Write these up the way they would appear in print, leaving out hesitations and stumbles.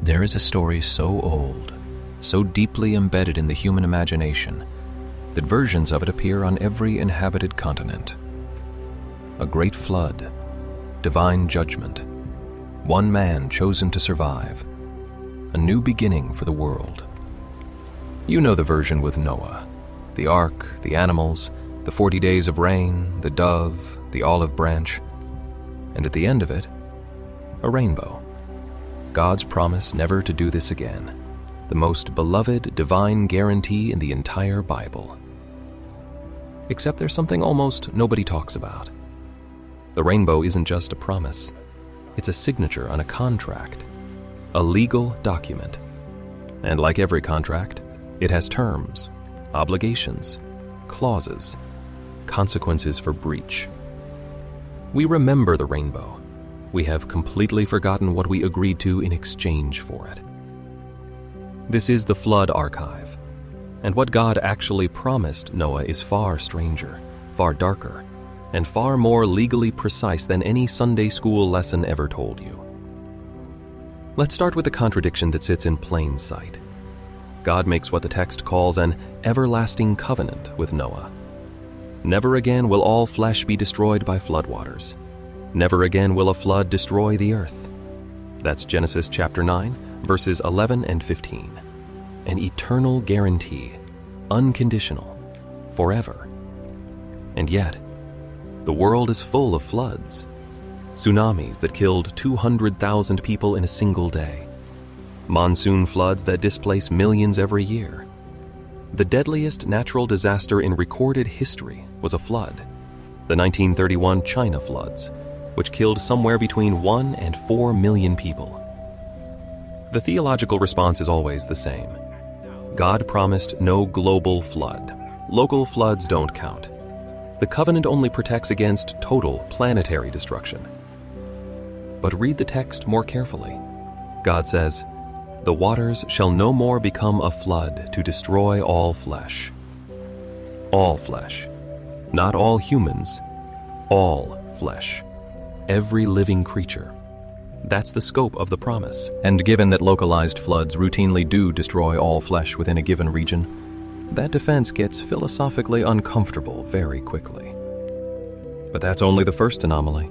There is a story so old, so deeply embedded in the human imagination, that versions of it appear on every inhabited continent. A great flood, divine judgment, one man chosen to survive, a new beginning for the world. You know the version with Noah, the ark, the animals, the 40 days of rain, the dove, the olive branch, and at the end of it, a rainbow. God's promise never to do this again, the most beloved divine guarantee in the entire Bible. Except there's something almost nobody talks about. The rainbow isn't just a promise. It's a signature on a contract, a legal document. And like every contract, it has terms, obligations, clauses, consequences for breach. We remember the rainbow. We have completely forgotten what we agreed to in exchange for it. This is the flood archive, and what God actually promised Noah is far stranger, far darker, and far more legally precise than any Sunday school lesson ever told you. Let's start with the contradiction that sits in plain sight. God makes what the text calls an everlasting covenant with Noah. Never again will all flesh be destroyed by floodwaters. Never again will a flood destroy the earth. That's Genesis chapter 9, verses 11 and 15. An eternal guarantee, unconditional, forever. And yet, the world is full of floods. Tsunamis that killed 200,000 people in a single day. Monsoon floods that displace millions every year. The deadliest natural disaster in recorded history was a flood, the 1931 China floods, which killed somewhere between 1 and 4 million people. The theological response is always the same. God promised no global flood. Local floods don't count. The covenant only protects against total planetary destruction. But read the text more carefully. God says, "The waters shall no more become a flood to destroy all flesh." All flesh. Not all humans. All flesh. Every living creature. That's the scope of the promise. And given that localized floods routinely do destroy all flesh within a given region, that defense gets philosophically uncomfortable very quickly. But that's only the first anomaly.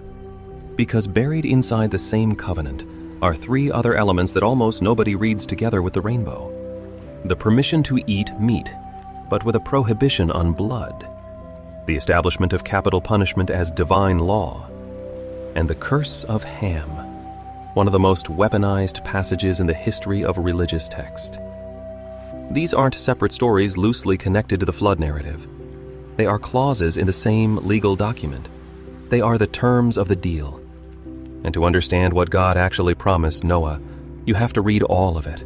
Because buried inside the same covenant are 3 other elements that almost nobody reads together with the rainbow. The permission to eat meat, but with a prohibition on blood. The establishment of capital punishment as divine law. And the curse of Ham, one of the most weaponized passages in the history of religious text. These aren't separate stories loosely connected to the flood narrative. They are clauses in the same legal document. They are the terms of the deal. And to understand what God actually promised Noah, you have to read all of it,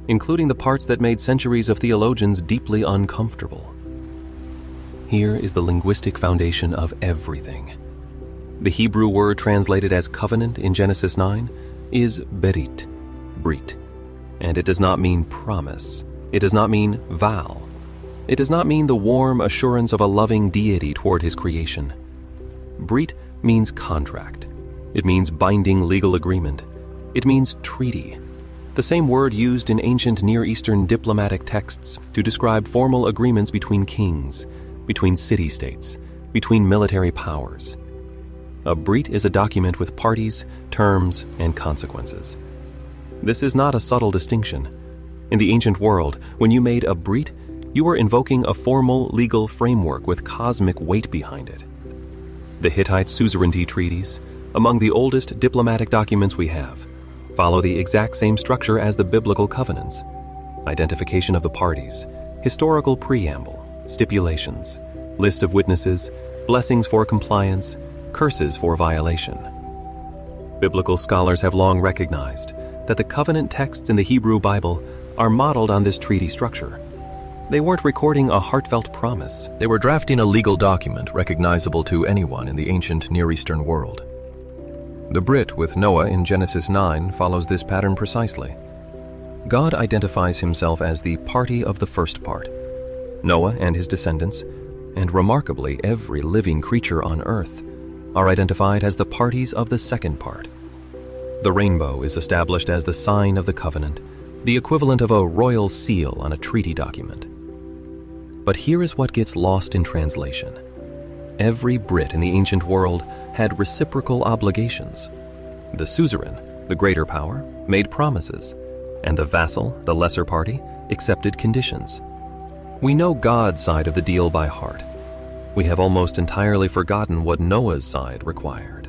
including the parts that made centuries of theologians deeply uncomfortable. Here is the linguistic foundation of everything. The Hebrew word translated as covenant in Genesis 9 is brit, and it does not mean promise. It does not mean vow. It does not mean the warm assurance of a loving deity toward his creation. Brit means contract. It means binding legal agreement. It means treaty, the same word used in ancient Near Eastern diplomatic texts to describe formal agreements between kings, between city-states, between military powers. A brit is a document with parties, terms, and consequences. This is not a subtle distinction. In the ancient world, when you made a brit, you were invoking a formal legal framework with cosmic weight behind it. The Hittite suzerainty treaties, among the oldest diplomatic documents we have, follow the exact same structure as the biblical covenants. Identification of the parties, historical preamble, stipulations, list of witnesses, blessings for compliance, curses for violation. Biblical scholars have long recognized that the covenant texts in the Hebrew Bible are modeled on this treaty structure. They weren't recording a heartfelt promise. They were drafting a legal document recognizable to anyone in the ancient Near Eastern world. The Brit with Noah in Genesis 9 follows this pattern precisely. God identifies himself as the party of the first part. Noah and his descendants, and remarkably every living creature on earth, are identified as the parties of the second part. The rainbow is established as the sign of the covenant, the equivalent of a royal seal on a treaty document. But here is what gets lost in translation. Every Brit in the ancient world had reciprocal obligations. The suzerain, the greater power, made promises, and the vassal, the lesser party, accepted conditions. We know God's side of the deal by heart. We have almost entirely forgotten what Noah's side required.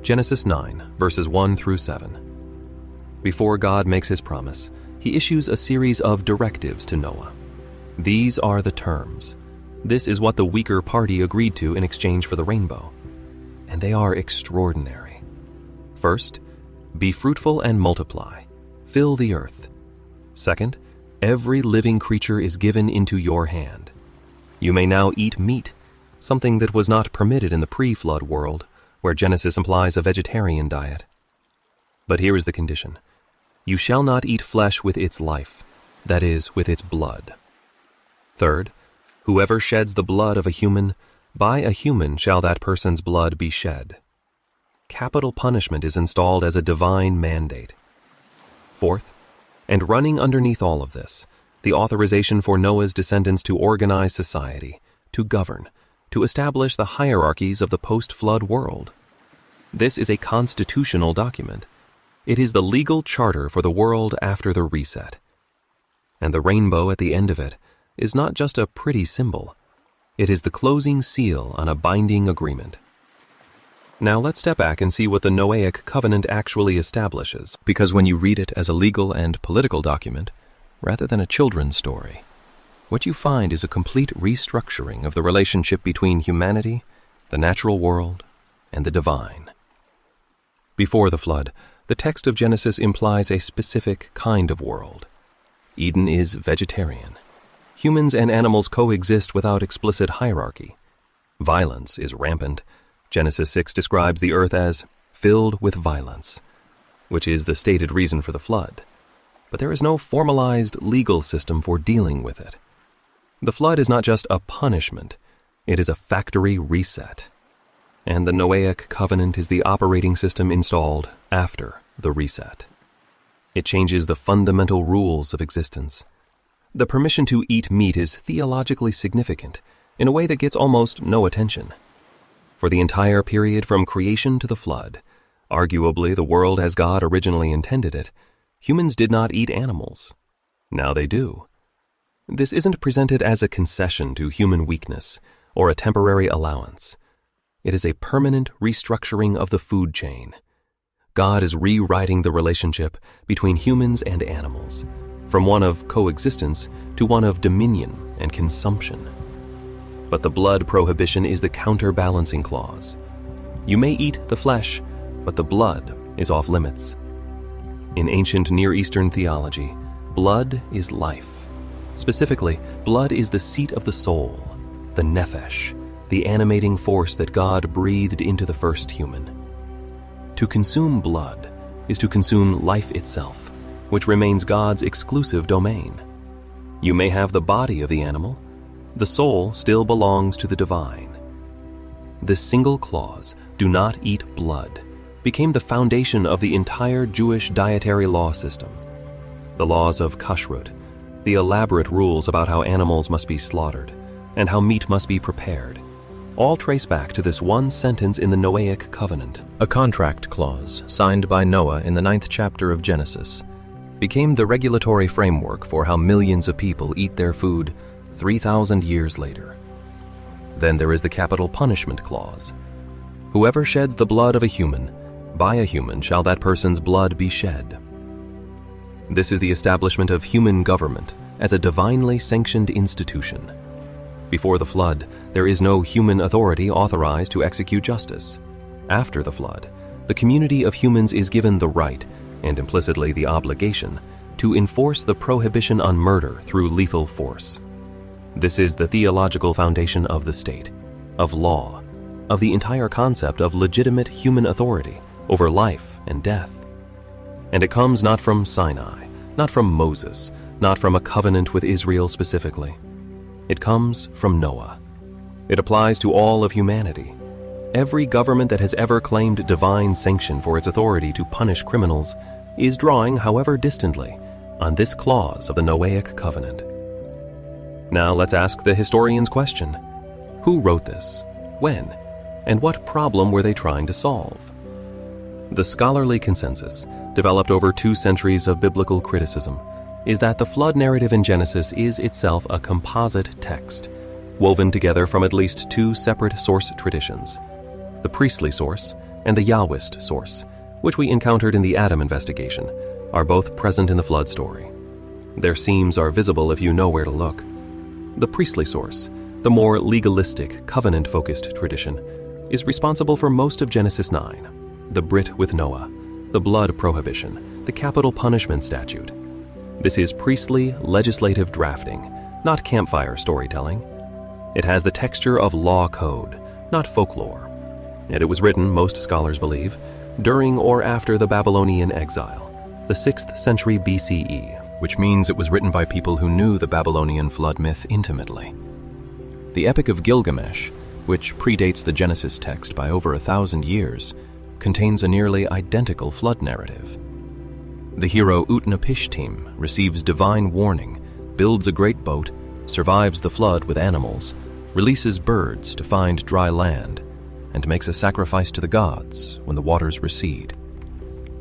Genesis 9, verses 1 through 7. Before God makes his promise, he issues a series of directives to Noah. These are the terms. This is what the weaker party agreed to in exchange for the rainbow. And they are extraordinary. First, be fruitful and multiply. Fill the earth. Second, every living creature is given into your hand. You may now eat meat, something that was not permitted in the pre-flood world, where Genesis implies a vegetarian diet. But here is the condition. You shall not eat flesh with its life, that is, with its blood. Third, whoever sheds the blood of a human, by a human shall that person's blood be shed. Capital punishment is installed as a divine mandate. Fourth, and running underneath all of this, the authorization for Noah's descendants to organize society, to govern, to establish the hierarchies of the post-flood world. This is a constitutional document. It is the legal charter for the world after the reset. And the rainbow at the end of it is not just a pretty symbol. It is the closing seal on a binding agreement. Now let's step back and see what the Noahic Covenant actually establishes, because when you read it as a legal and political document, rather than a children's story, what you find is a complete restructuring of the relationship between humanity, the natural world, and the divine. Before the flood, the text of Genesis implies a specific kind of world. Eden is vegetarian. Humans and animals coexist without explicit hierarchy. Violence is rampant. Genesis 6 describes the earth as filled with violence, which is the stated reason for the flood. But there is no formalized legal system for dealing with it. The flood is not just a punishment, it is a factory reset. And the Noahic Covenant is the operating system installed after the reset. It changes the fundamental rules of existence. The permission to eat meat is theologically significant in a way that gets almost no attention. For the entire period from creation to the flood, arguably the world as God originally intended it, humans did not eat animals. Now they do. This isn't presented as a concession to human weakness or a temporary allowance. It is a permanent restructuring of the food chain. God is rewriting the relationship between humans and animals, from one of coexistence to one of dominion and consumption. But the blood prohibition is the counterbalancing clause. You may eat the flesh, but the blood is off limits. In ancient Near Eastern theology, blood is life. Specifically, blood is the seat of the soul, the nephesh, the animating force that God breathed into the first human. To consume blood is to consume life itself, which remains God's exclusive domain. You may have the body of the animal, the soul still belongs to the divine. This single clause, do not eat blood, became the foundation of the entire Jewish dietary law system. The laws of kashrut, the elaborate rules about how animals must be slaughtered and how meat must be prepared, all trace back to this one sentence in the Noahic Covenant. A contract clause signed by Noah in the 9th chapter of Genesis became the regulatory framework for how millions of people eat their food 3,000 years later. Then there is the capital punishment clause. Whoever sheds the blood of a human, by a human shall that person's blood be shed. This is the establishment of human government as a divinely sanctioned institution. Before the flood, there is no human authority authorized to execute justice. After the flood, the community of humans is given the right, and implicitly the obligation, to enforce the prohibition on murder through lethal force. This is the theological foundation of the state, of law, of the entire concept of legitimate human authority over life and death. And it comes not from Sinai, not from Moses, not from a covenant with Israel specifically. It comes from Noah. It applies to all of humanity. Every government that has ever claimed divine sanction for its authority to punish criminals is drawing, however distantly, on this clause of the Noahic Covenant. Now let's ask the historian's question. Who wrote this? When? And what problem were they trying to solve? The scholarly consensus, developed over 2 centuries of biblical criticism, is that the flood narrative in Genesis is itself a composite text, woven together from at least 2 separate source traditions, the priestly source and the Yahwist source, which we encountered in the Adam investigation, are both present in the flood story. Their seams are visible if you know where to look. The priestly source, the more legalistic, covenant-focused tradition, is responsible for most of Genesis 9, the brit with Noah, the blood prohibition, the capital punishment statute. This is priestly, legislative drafting, not campfire storytelling. It has the texture of law code, not folklore. And it was written, most scholars believe, during or after the Babylonian exile, the 6th century BCE, which means it was written by people who knew the Babylonian flood myth intimately. The Epic of Gilgamesh, which predates the Genesis text by over 1,000 years, contains a nearly identical flood narrative. The hero Utnapishtim receives divine warning, builds a great boat, survives the flood with animals, releases birds to find dry land, and makes a sacrifice to the gods when the waters recede.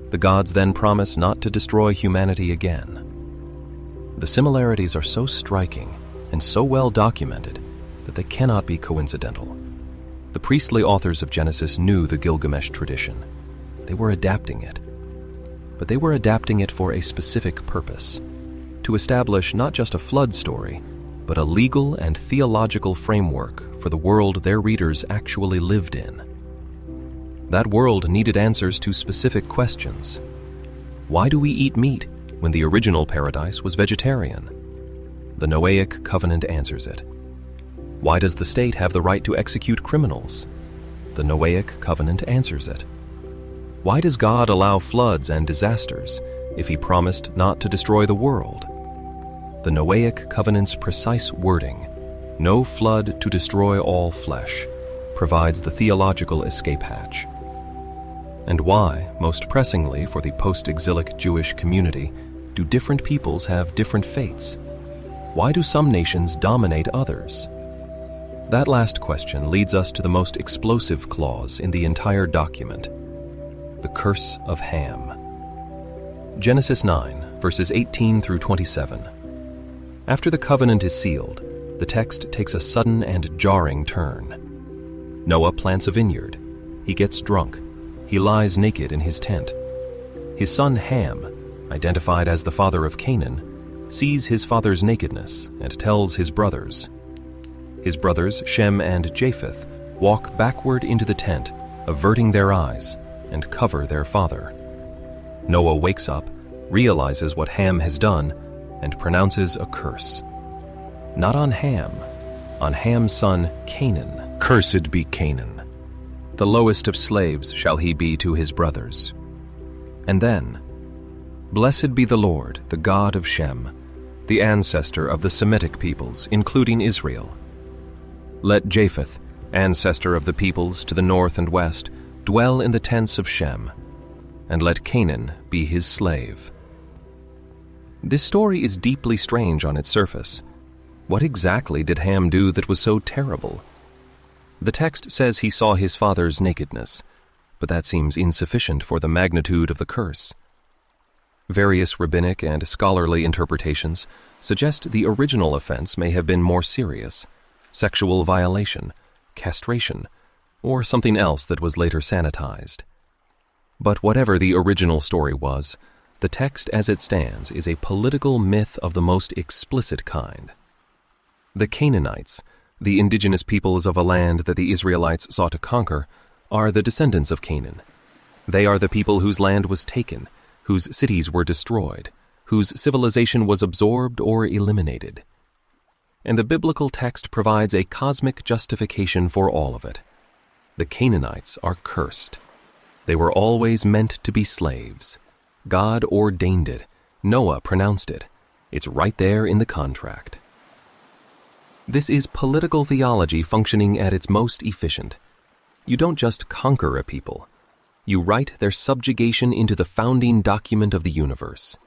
The gods then promise not to destroy humanity again. The similarities are so striking and so well documented that they cannot be coincidental. The priestly authors of Genesis knew the Gilgamesh tradition. They were adapting it. But they were adapting it for a specific purpose, to establish not just a flood story, but a legal and theological framework for the world their readers actually lived in. That world needed answers to specific questions. Why do we eat meat when the original paradise was vegetarian? The Noahic Covenant answers it. Why does the state have the right to execute criminals? The Noahic Covenant answers it. Why does God allow floods and disasters if he promised not to destroy the world? The Noahic Covenant's precise wording, no flood to destroy all flesh, provides the theological escape hatch. And why, most pressingly for the post-exilic Jewish community, do different peoples have different fates? Why do some nations dominate others? That last question leads us to the most explosive clause in the entire document, the curse of Ham. Genesis 9, verses 18 through 27. After the covenant is sealed, the text takes a sudden and jarring turn. Noah plants a vineyard. He gets drunk. He lies naked in his tent. His son Ham, identified as the father of Canaan, sees his father's nakedness and tells his brothers. His brothers, Shem and Japheth, walk backward into the tent, averting their eyes, and cover their father. Noah wakes up, realizes what Ham has done, and pronounces a curse. Not on Ham, on Ham's son Canaan. Cursed be Canaan. The lowest of slaves shall he be to his brothers. And then, blessed be the Lord, the God of Shem, the ancestor of the Semitic peoples, including Israel. Let Japheth, ancestor of the peoples to the north and west, dwell in the tents of Shem, and let Canaan be his slave. This story is deeply strange on its surface. What exactly did Ham do that was so terrible? The text says he saw his father's nakedness, but that seems insufficient for the magnitude of the curse. Various rabbinic and scholarly interpretations suggest the original offense may have been more serious: sexual violation, castration, or something else that was later sanitized. But whatever the original story was, the text as it stands is a political myth of the most explicit kind. The Canaanites, the indigenous peoples of a land that the Israelites sought to conquer, are the descendants of Canaan. They are the people whose land was taken, whose cities were destroyed, whose civilization was absorbed or eliminated. And the biblical text provides a cosmic justification for all of it. The Canaanites are cursed. They were always meant to be slaves. God ordained it. Noah pronounced it. It's right there in the contract. This is political theology functioning at its most efficient. You don't just conquer a people. You write their subjugation into the founding document of the universe.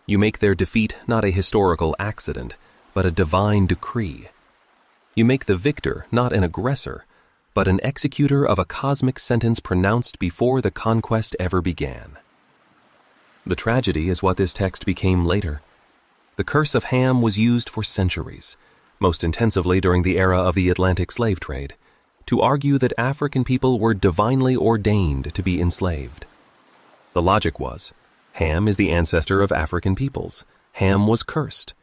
You make their defeat not a historical accident, but a divine decree. You make the victor not an aggressor, but an executor of a cosmic sentence pronounced before the conquest ever began. The tragedy is what this text became later. The curse of Ham was used for centuries, most intensively during the era of the Atlantic slave trade, to argue that African people were divinely ordained to be enslaved. The logic was, Ham is the ancestor of African peoples. Ham was cursed.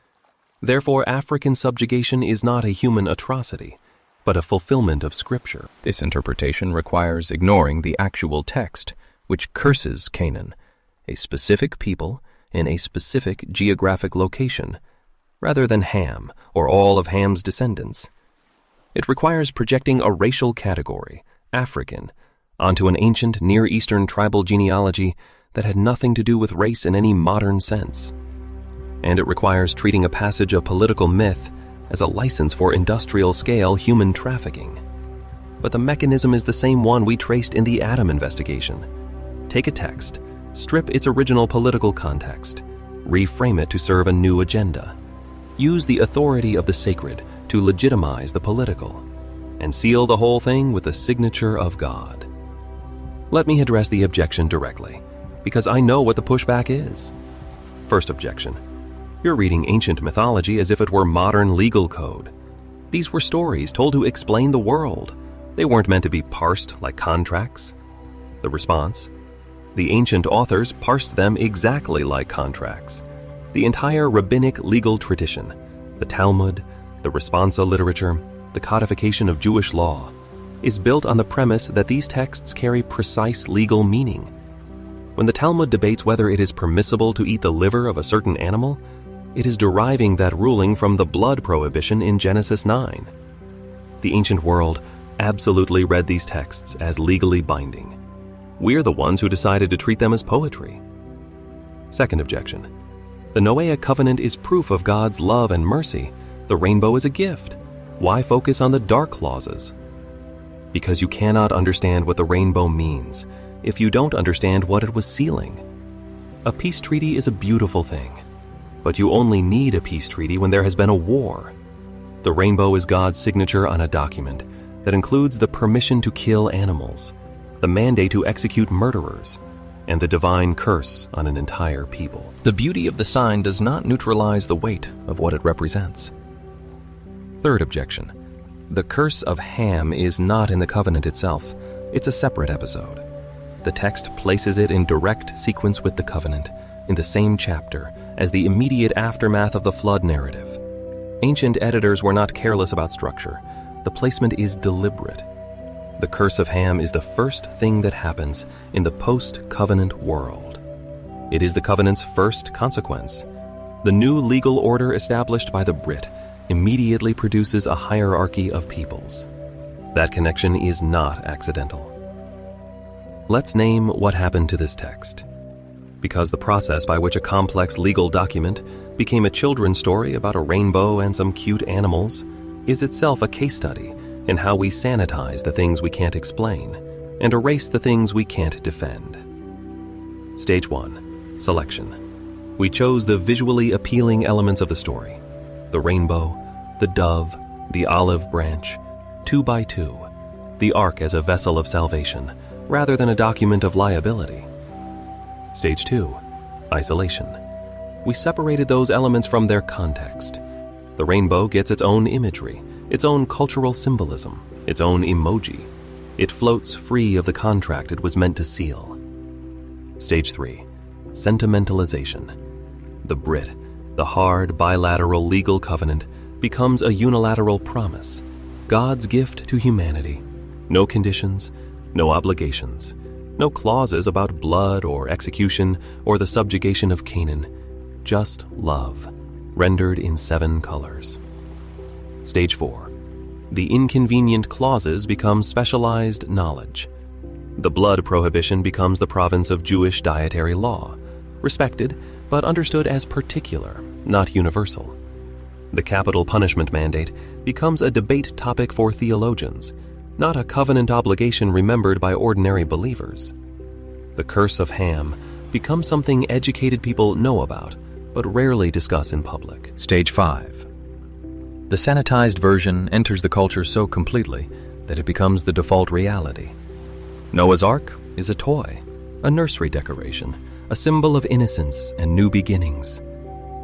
Therefore, African subjugation is not a human atrocity, but a fulfillment of Scripture. This interpretation requires ignoring the actual text, which curses Canaan, a specific people in a specific geographic location, rather than Ham or all of Ham's descendants. It requires projecting a racial category, African, onto an ancient Near Eastern tribal genealogy that had nothing to do with race in any modern sense. And it requires treating a passage of political myth as a license for industrial-scale human trafficking. But the mechanism is the same one we traced in the Adam investigation. Take a text, strip its original political context, reframe it to serve a new agenda. Use the authority of the sacred to legitimize the political, and seal the whole thing with the signature of God. Let me address the objection directly, because I know what the pushback is. First objection. You're reading ancient mythology as if it were modern legal code. These were stories told to explain the world. They weren't meant to be parsed like contracts. The response? The ancient authors parsed them exactly like contracts. The entire rabbinic legal tradition, the Talmud, the responsa literature, the codification of Jewish law, is built on the premise that these texts carry precise legal meaning. When the Talmud debates whether it is permissible to eat the liver of a certain animal, it is deriving that ruling from the blood prohibition in Genesis 9. The ancient world absolutely read these texts as legally binding. We're the ones who decided to treat them as poetry. Second objection. The Noahic Covenant is proof of God's love and mercy. The rainbow is a gift. Why focus on the dark clauses? Because you cannot understand what the rainbow means if you don't understand what it was sealing. A peace treaty is a beautiful thing, but you only need a peace treaty when there has been a war. The rainbow is God's signature on a document that includes the permission to kill animals, the mandate to execute murderers, and the divine curse on an entire people. The beauty of the sign does not neutralize the weight of what it represents. Third objection. The curse of Ham is not in the covenant itself. It's a separate episode. The text places it in direct sequence with the covenant, in the same chapter, as the immediate aftermath of the flood narrative. Ancient editors were not careless about structure. The placement is deliberate. The curse of Ham is the first thing that happens in the post-covenant world. It is the covenant's first consequence. The new legal order established by the Brit immediately produces a hierarchy of peoples. That connection is not accidental. Let's name what happened to this text. Because the process by which a complex legal document became a children's story about a rainbow and some cute animals is itself a case study in how we sanitize the things we can't explain and erase the things we can't defend. Stage 1. Selection. We chose the visually appealing elements of the story: the rainbow, the dove, the olive branch, 2 by 2, the ark as a vessel of salvation, rather than a document of liability. Stage 2. Isolation. We separated those elements from their context. The rainbow gets its own imagery, its own cultural symbolism, its own emoji. It floats free of the contract it was meant to seal. Stage 3. Sentimentalization. The Brit, the hard bilateral legal covenant, becomes a unilateral promise, God's gift to humanity. No conditions, no obligations, no clauses about blood or execution or the subjugation of Canaan, just love, rendered in 7 colors. Stage 4. The inconvenient clauses become specialized knowledge. The blood prohibition becomes the province of Jewish dietary law, respected but understood as particular, not universal. The capital punishment mandate becomes a debate topic for theologians. not a covenant obligation remembered by ordinary believers. The curse of Ham becomes something educated people know about, but rarely discuss in public. Stage 5. The sanitized version enters the culture so completely that it becomes the default reality. Noah's Ark is a toy, a nursery decoration, a symbol of innocence and new beginnings.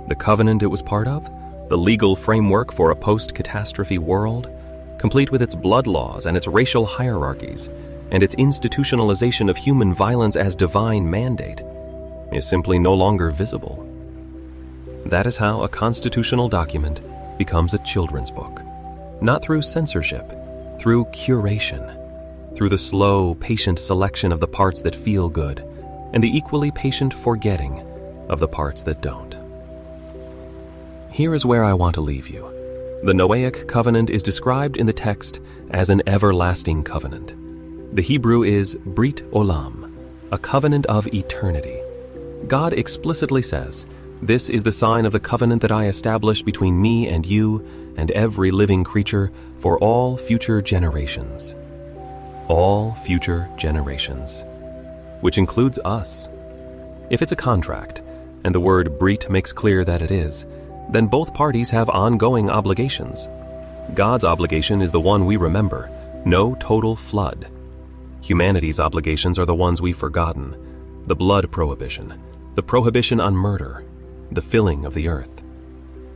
The covenant it was part of, the legal framework for a post-catastrophe world, complete with its blood laws and its racial hierarchies, and its institutionalization of human violence as divine mandate, is simply no longer visible. That is how a constitutional document becomes a children's book, not through censorship, through curation, through the slow, patient selection of the parts that feel good, and the equally patient forgetting of the parts that don't. Here is where I want to leave you. The Noahic Covenant is described in the text as an everlasting covenant. The Hebrew is brit, a covenant of eternity. God explicitly says, "This is the sign of the covenant that I establish between me and you and every living creature for all future generations." All future generations, which includes us. If it's a contract, and the word brit makes clear that it is, then both parties have ongoing obligations. God's obligation is the one we remember, no total flood. Humanity's obligations are the ones we've forgotten, the blood prohibition, the prohibition on murder, the filling of the earth.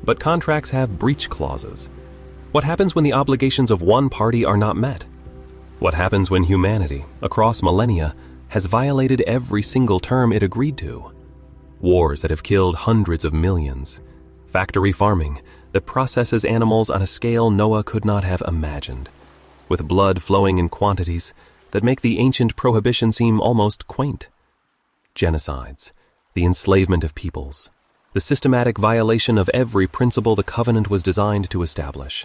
But contracts have breach clauses. What happens when the obligations of one party are not met? What happens when humanity, across millennia, has violated every single term it agreed to? Wars that have killed hundreds of millions. Factory farming that processes animals on a scale Noah could not have imagined, with blood flowing in quantities that make the ancient prohibition seem almost quaint. Genocides, the enslavement of peoples, the systematic violation of every principle the covenant was designed to establish.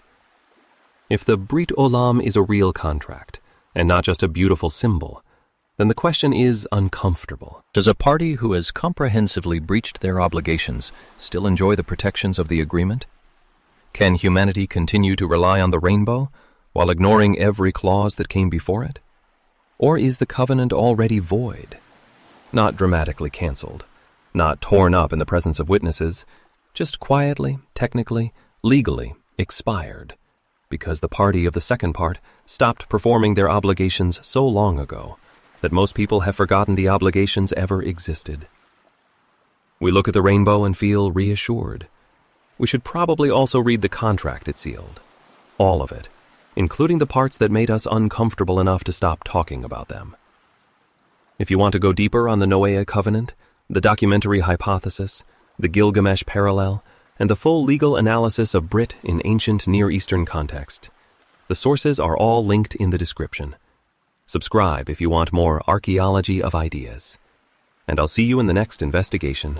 If the Brit Olam is a real contract, and not just a beautiful symbol, then the question is uncomfortable. Does a party who has comprehensively breached their obligations still enjoy the protections of the agreement? Can humanity continue to rely on the rainbow while ignoring every clause that came before it? Or is the covenant already void? Not dramatically canceled, not torn up in the presence of witnesses, just quietly, technically, legally expired, because the party of the second part stopped performing their obligations so long ago that most people have forgotten the obligations ever existed. We look at the rainbow and feel reassured. We should probably also read the contract it sealed. All of it, including the parts that made us uncomfortable enough to stop talking about them. If you want to go deeper on the Noahic Covenant, the documentary hypothesis, the Gilgamesh parallel, and the full legal analysis of Brit in ancient Near Eastern context, the sources are all linked in the description. Subscribe if you want more archaeology of ideas. And I'll see you in the next investigation.